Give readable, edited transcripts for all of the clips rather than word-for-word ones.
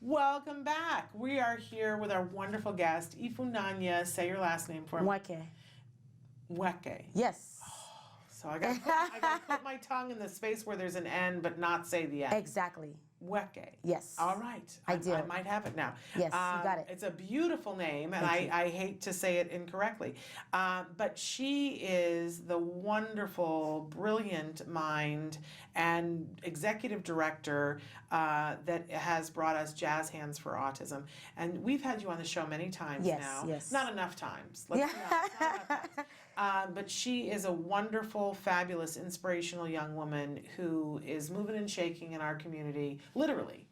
Welcome back. We are here with our wonderful guest, Ifunanya. Say your last name for me. Nweke. Nweke. Yes. Oh, so I got to put my tongue in the space where there's an N, but not say the N. Exactly. Nweke. Yes. All right. I do. I might have it now. Yes, you got it. It's a beautiful name, and I hate to say it incorrectly. But she is the wonderful, brilliant mind and executive director that has brought us Jazz Hands for Autism. And we've had you on the show many times now. Yes. Not enough times. Let's be honest, not enough times. But she is a wonderful, fabulous, inspirational young woman who is moving and shaking in our community, literally.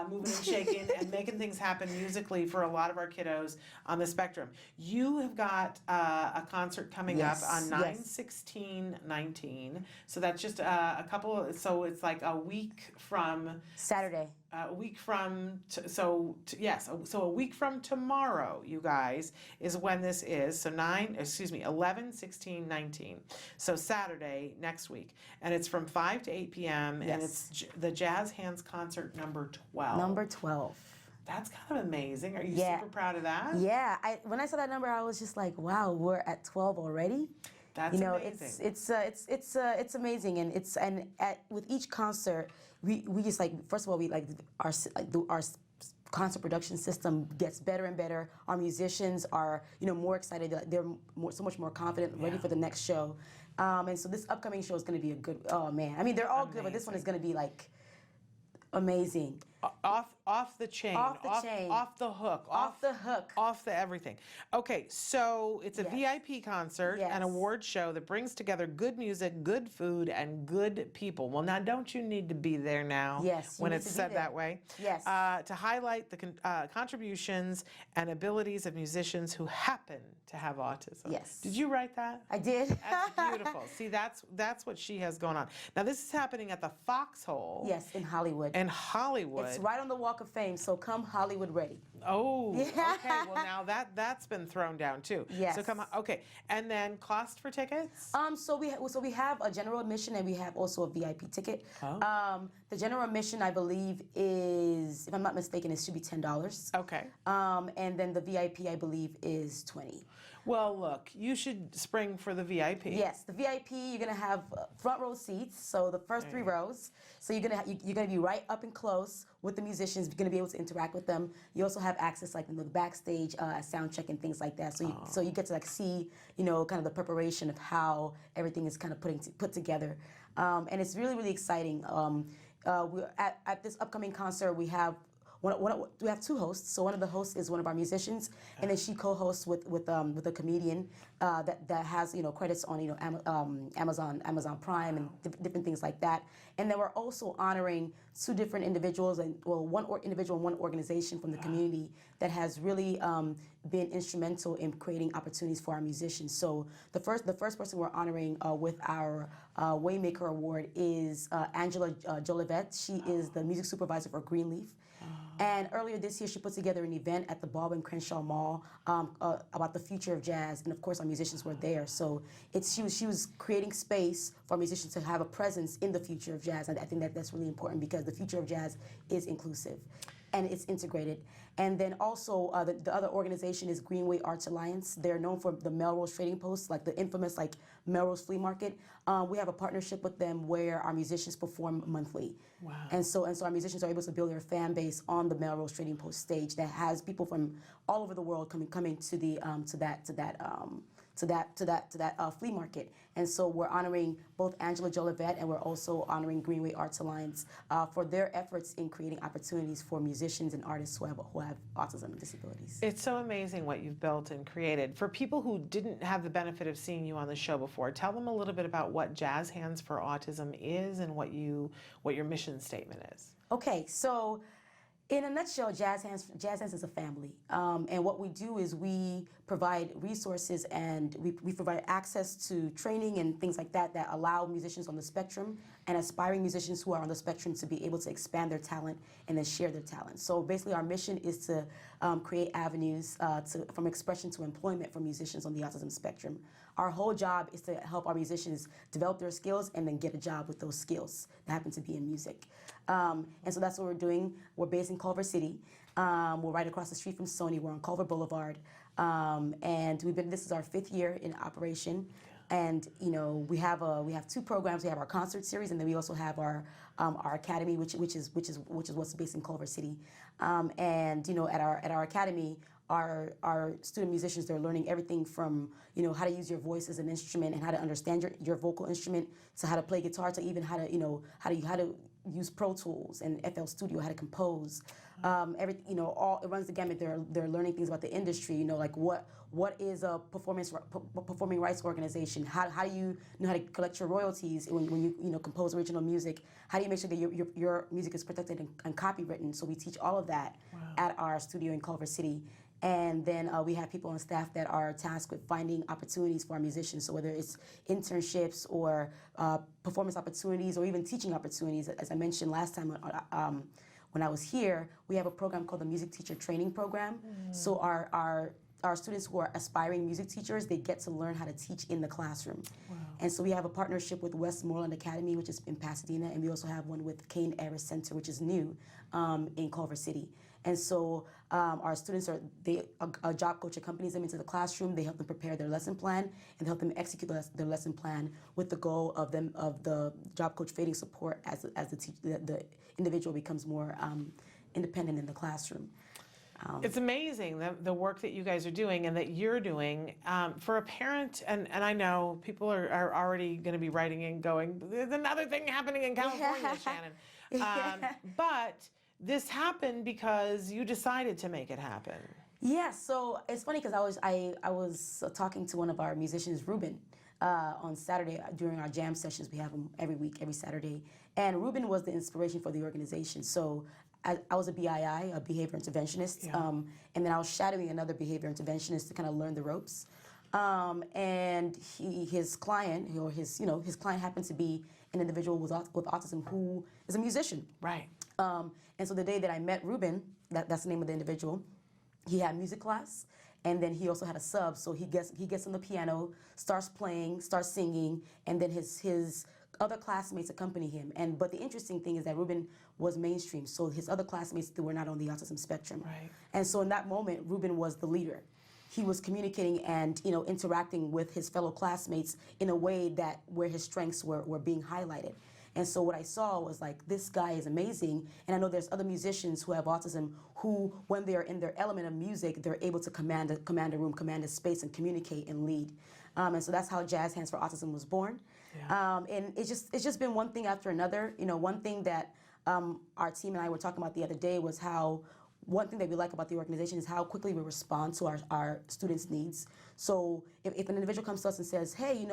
Moving and shaking and making things happen musically for a lot of our kiddos on the spectrum. You have got a concert coming up on 9/16/19. So that's just a couple. So it's like a week from Saturday. A week from so a week from tomorrow, you guys, is when this is. So 11, 16, 19. So Saturday next week, and it's from 5 to 8 p.m. Yes. and it's the Jazz Hands concert number 12. Number 12. That's kind of amazing. Are you Yeah. super proud of that? Yeah. When I saw that number, I was just like, wow, we're at 12 already. That's amazing. It's amazing, and with each concert, we just like, first of all, we like our concert production system gets better and better. Our musicians are more excited. They're so much more confident, ready for the next show. And so this upcoming show is going to be a good. Oh man, I mean they're all good, but this one is going to be like amazing. Off the chain. Off the chain. Off the hook. Off the hook. Off the everything. Okay, so it's a VIP concert, Yes. an award show that brings together good music, good food, and good people. Well, now don't you need to be there now? Yes, you when need it's to be said there. that way. Yes. To highlight the contributions and abilities of musicians who happen to have autism. Yes. Did you write that? I did. That's beautiful. See, that's what she has going on. Now this is happening at the Foxhole. Yes, in Hollywood. In Hollywood. It's right on the Walk of Fame, so come Hollywood ready. Oh, okay. Well, now that's been thrown down too. Yes. So come on. Okay, and then cost for tickets? So we have a general admission, and we have also a VIP ticket. Oh. The general admission, I believe, is, if I'm not mistaken, it should be $10. Okay. And then the VIP, I believe, is $20. Well, look, you should spring for the VIP. Yes, the VIP, you're gonna have front row seats, so the first 3 rows. So you're gonna be right up and close with the musicians. You're gonna be able to interact with them. You also have access, like, the backstage, sound check and things like that. So you get to like see, kind of the preparation of how everything is kind of put together, and it's really, really exciting. We're at this upcoming concert, we have 2 hosts. So one of the hosts is one of our musicians, and then she co-hosts with a comedian that has credits on Amazon Prime and different things like that. And then we're also honoring 2 different individuals, and one individual and one organization from the community that has really been instrumental in creating opportunities for our musicians. So the first person we're honoring with our Waymaker Award is Angela Jolivet. She is the music supervisor for Greenleaf. And earlier this year, she put together an event at the Baldwin Crenshaw Mall about the future of jazz, and of course, our musicians were there. So she was creating space for musicians to have a presence in the future of jazz, and I think that's really important because the future of jazz is inclusive and it's integrated. And then also the other organization is Greenway Arts Alliance. They're known for the Melrose Trading Post, like the infamous Melrose Flea Market. We have a partnership with them where our musicians perform monthly. Wow. And so our musicians are able to build their fan base on the Melrose Trading Post stage that has people from all over the world coming to the to that flea market. And so we're honoring both Angela Jolivet and we're also honoring Greenway Arts Alliance for their efforts in creating opportunities for musicians and artists who have autism and disabilities. It's so amazing what you've built and created. For people who didn't have the benefit of seeing you on the show before, tell them a little bit about what Jazz Hands for Autism is and what your mission statement is. Okay, so in a nutshell, Jazz Hands is a family, and what we do is we provide resources and we provide access to training and things like that allow musicians on the spectrum and aspiring musicians who are on the spectrum to be able to expand their talent and then share their talent. So basically our mission is to create avenues from expression to employment for musicians on the autism spectrum. Our whole job is to help our musicians develop their skills and then get a job with those skills that happen to be in music. And so that's what we're doing. We're based in Culver City. We're right across the street from Sony. We're on Culver Boulevard. And this is our 5th year in operation. And we have 2 programs. We have our concert series, and then we also have our academy, which is what's based in Culver City. And at our academy, our student musicians, they're learning everything from how to use your voice as an instrument and how to understand your vocal instrument, to how to play guitar, to even how to use Pro Tools and FL Studio, how to compose. It runs the gamut. They're learning things about the industry. Like what is a performing rights organization? How do you know how to collect your royalties when you compose original music? How do you make sure that your music is protected and copywritten? So we teach all of that at our studio in Culver City. And then we have people on staff that are tasked with finding opportunities for our musicians. So whether it's internships or performance opportunities or even teaching opportunities, as I mentioned last time when I was here, we have a program called the Music Teacher Training Program. So our students who are aspiring music teachers, they get to learn how to teach in the classroom. And so we have a partnership with Westmoreland Academy, which is in Pasadena, and we also have one with Kane Aris Center, which is new in Culver City. And so our students a job coach accompanies them into the classroom. They help them prepare their lesson plan and help them execute their lesson plan with the goal of the job coach fading support as the individual becomes more independent in the classroom. It's amazing the work that you guys are doing and that you're doing. For a parent, and I know people are already going to be writing in going, there's another thing happening in California, Shannon. But this happened because you decided to make it happen. Yeah, so it's funny because I was talking to one of our musicians, Ruben, on Saturday during our jam sessions. We have them every week, every Saturday. And Ruben was the inspiration for the organization. So I was a BII, a behavior interventionist, and then I was shadowing another behavior interventionist to kind of learn the ropes. And his client happened to be an individual with autism who is a musician. Right. And so the day that I met Ruben, that's the name of the individual, he had music class, and then he also had a sub. So he gets on the piano, starts playing, starts singing, and then his other classmates accompany him. But the interesting thing is that Ruben was mainstream, so his other classmates were not on the autism spectrum. Right. And so in that moment, Ruben was the leader. He was communicating and interacting with his fellow classmates in a way where his strengths were being highlighted. And so what I saw was like, this guy is amazing. And I know there's other musicians who have autism who, when they are in their element of music, they're able to command a room, command a space, and communicate and lead. And so that's how Jazz Hands for Autism was born. Yeah. And it's just been one thing after another. One thing that our team and I were talking about the other day was how one thing that we like about the organization is how quickly we respond to our students' needs. So if an individual comes to us and says, hey,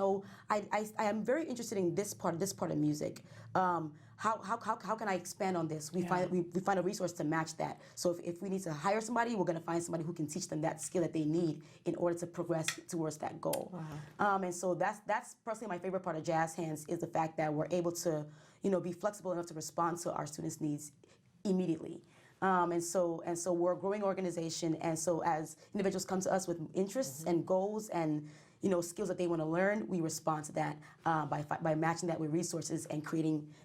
I am very interested in this part of music. How can I expand on this? We find a resource to match that. So if we need to hire somebody, we're going to find somebody who can teach them that skill that they need in order to progress towards that goal. Wow. And so that's personally my favorite part of Jazz Hands is the fact that we're able to be flexible enough to respond to our students' needs immediately. And so we're a growing organization, and so as individuals come to us with interests and goals and skills that they want to learn, we respond to that by matching that with resources and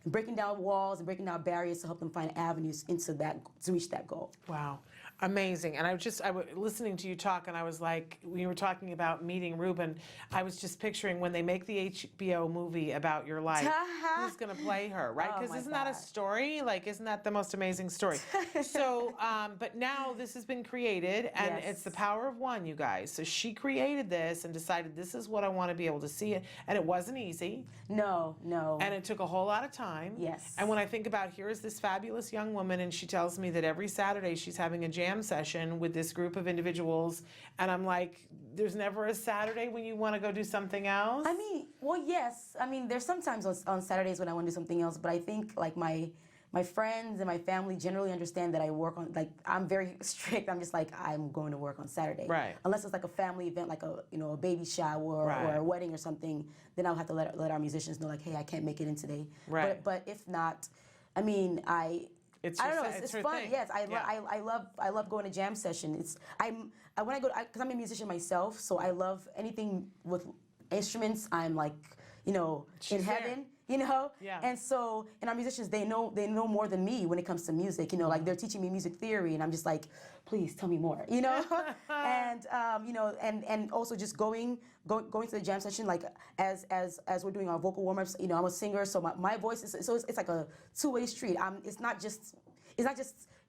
breaking down walls and breaking down barriers to help them find avenues to reach that goal. Wow. Amazing. And I was listening to you talk, and I was like, when you were talking about meeting Ruben, I was just picturing when they make the HBO movie about your life, who's going to play her, right? Because isn't that a story? Like, isn't that the most amazing story? So, but now this has been created, and it's the power of one, you guys. So she created this and decided this is what I want to be able to see it. And it wasn't easy. No. And it took a whole lot of time. Yes. And when I think about, here is this fabulous young woman, and she tells me that every Saturday she's having a jam session with this group of individuals, and I'm like, there's never a Saturday when you want to go do something else? Yes. There's sometimes on Saturdays when I want to do something else, but I think like my my friends and my family generally understand that I work on, like, I'm very strict. I'm just like, I'm going to work on Saturday. Right. Unless it's like a family event, like a baby shower or a wedding or something, then I'll have to let our musicians know, like, hey, I can't make it in today. Right. But if not, I mean, I don't know. It's fun. Thing. Yes, I love going to jam session. When I go, because I'm a musician myself, so I love anything with instruments. I'm like, in heaven. Yeah. And so, and our musicians, they know more than me when it comes to music. Like they're teaching me music theory, and I'm just like, please tell me more. And and also just going to the jam session, like as we're doing our vocal warm ups. I'm a singer, so my voice is it's like a two-way street. It's not just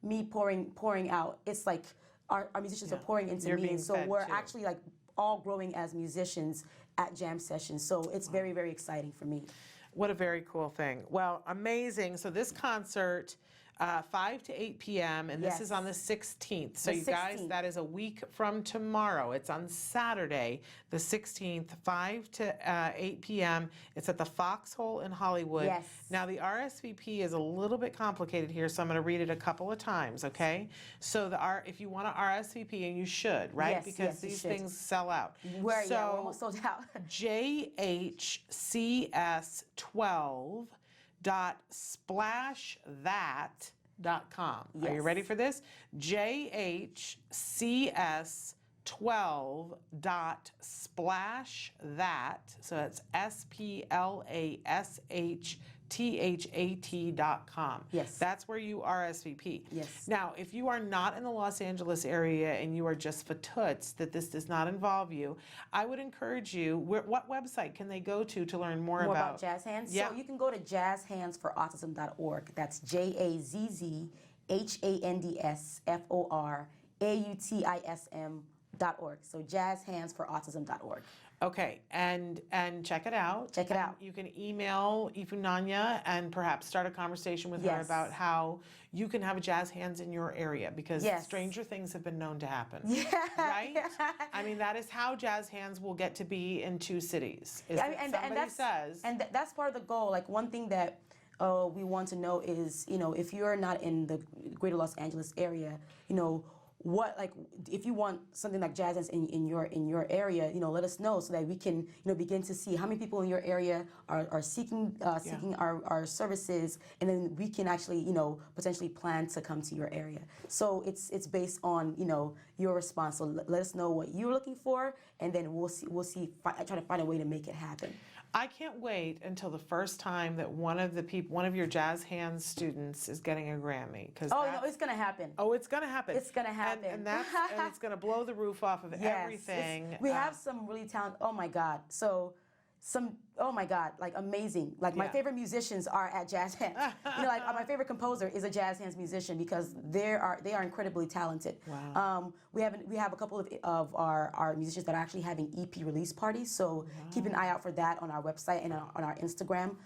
me pouring out. It's like our musicians are pouring into me, and so we're actually like all growing as musicians at jam sessions. So it's very, very exciting for me. What a very cool thing. Well, amazing. So this concert, 5 to 8 p.m., and this is on the 16th. So you guys, that is a week from tomorrow. It's on Saturday, the 16th, 5 to 8 p.m. It's at the Foxhole in Hollywood. Yes. Now, the RSVP is a little bit complicated here, so I'm going to read it a couple of times, okay? So if you want to RSVP, and you should, right? Yes, because these things sell out. We're almost sold out. JHCS12.splashthat.com. Yes. Are you ready for this? JHCS12.splashthat. So it's SPLASHTHAT.com. Yes. That's where you RSVP. Yes. Now, if you are not in the Los Angeles area and you are just for toots that this does not involve you, I would encourage you, what website can they go to learn more about Jazz Hands? Yeah. So you can go to jazzhandsforautism.org. That's JAZZHANDSFORAUTISM.org. So jazzhandsforautism.org. Okay, and check it out. Check it out. You can email Ifunanya and perhaps start a conversation with her about how you can have a jazz hands in your area, because stranger things have been known to happen. Yeah. Right? I mean, that is how jazz hands will get to be in two cities. And that's part of the goal. Like, one thing that we want to know is, if you're not in the greater Los Angeles area, if you want something like jazz hands in your area, let us know, so that we can begin to see how many people in your area are seeking our services, and then we can actually potentially plan to come to your area. So it's based on your response. So let us know what you're looking for, and then we'll try to find a way to make it happen. I can't wait until the first time that one of your jazz hands students is getting a Grammy. It's gonna happen. Oh, it's gonna happen. It's gonna happen. And it's gonna blow the roof off of everything. We have some really talented. Oh my God. Like amazing. Like my favorite musicians are at Jazz Hands. My favorite composer is a Jazz Hands musician, because they are incredibly talented. Wow. We have a couple of our musicians that are actually having EP release parties. So keep an eye out for that on our website and on our Instagram.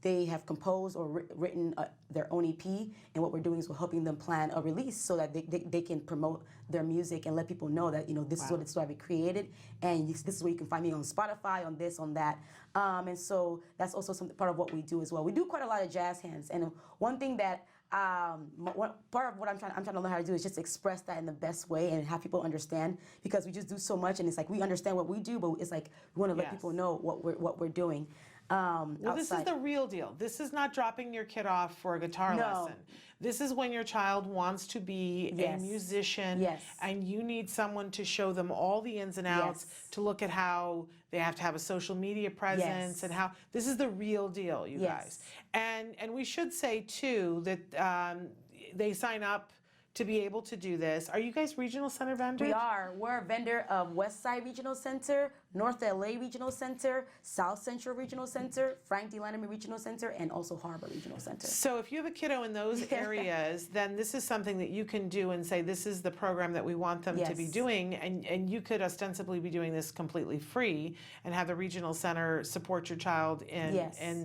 They have composed or written their own EP, and what we're doing is we're helping them plan a release so that they can promote their music and let people know that this is what we created, and this is where you can find me on Spotify, on this, on that. And so that's also part of what we do as well. We do quite a lot of jazz hands, and one thing that part of what I'm trying to learn how to do is just express that in the best way and have people understand, because we just do so much, and it's like we understand what we do, but it's like we want to let people know what we're doing. This is the real deal. This is not dropping your kid off for a guitar lesson. This is when your child wants to be a musician, and you need someone to show them all the ins and outs, to look at how they have to have a social media presence, and how this is the real deal, you guys. And we should say too that they sign up to be able to do this. Are you guys regional center vendors? We are. We're a vendor of West Side Regional Center, North LA Regional Center, South Central Regional Center, Frank D. Landerman Regional Center, and also Harbor Regional Center. So if you have a kiddo in those areas, then this is something that you can do and say, this is the program that we want them to be doing, and you could ostensibly be doing this completely free and have the regional center support your child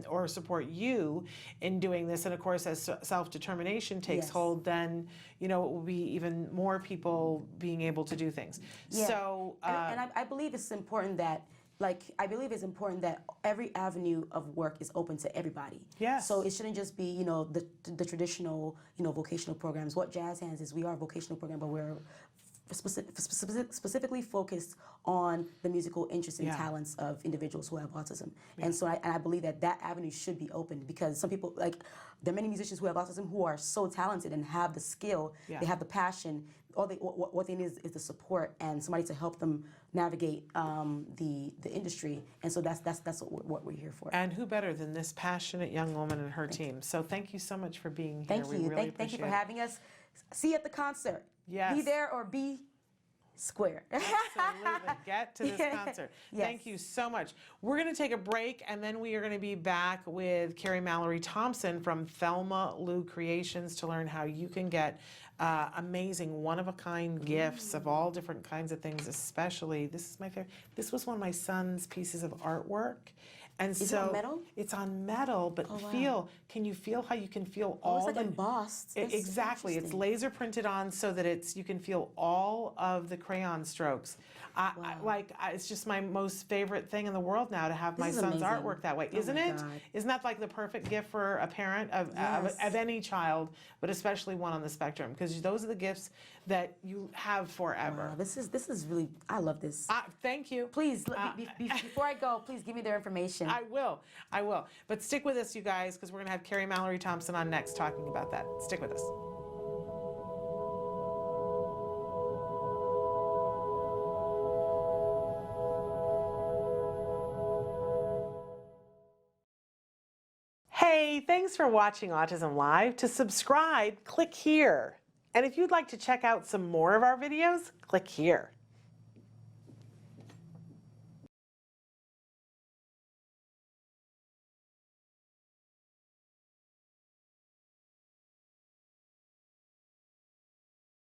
or support you in doing this. And of course, as self-determination takes hold, then it will be even more people being able to do things. So and I believe it's important that like, I believe it's important that every avenue of work is open to everybody. Yes. So it shouldn't just be, you know, the traditional, you know, vocational programs. What Jazz Hands is, we are a vocational program, but we're specifically focused on the musical interests and talents of individuals who have autism. And so I believe that that avenue should be opened, because some people, like, there are many musicians who have autism who are so talented and have the skill, they have the passion. What they need is the support and somebody to help them navigate the industry. And so that's what we're here for. And who better than this passionate young woman and her team? So thank you so much for being here. Thank you. We really Thank you for appreciate it. having us. See you at the concert. Yes. Be there or be square. Absolutely. Get to this concert. Yes. Thank you so much. We're going to take a break, and then we are going to be back with Carrie Mallory Thompson from Thelma Lou Creations to learn how you can get amazing one-of-a-kind gifts of all different kinds of things, especially, this is my favorite, this was one of my son's pieces of artwork. And Is so it on metal? It's on metal, but can you feel how you can feel all It's like the embossed. exactly. It's laser printed on so that you can feel all of the crayon strokes. It's just my most favorite thing in the world now to have my son's amazing. artwork that way, isn't it? God. Isn't that like the perfect gift for a parent of any child, but especially one on the spectrum? Because those are the gifts that you have forever. Wow, this is really, I love this. Thank you. Please, before I go, please give me their information. I will. But stick with us, you guys, because we're going to have Carrie Mallory Thompson on next talking about that. Stick with us. Hey, thanks for watching Autism Live. To subscribe, click here. And if you'd like to check out some more of our videos, click here.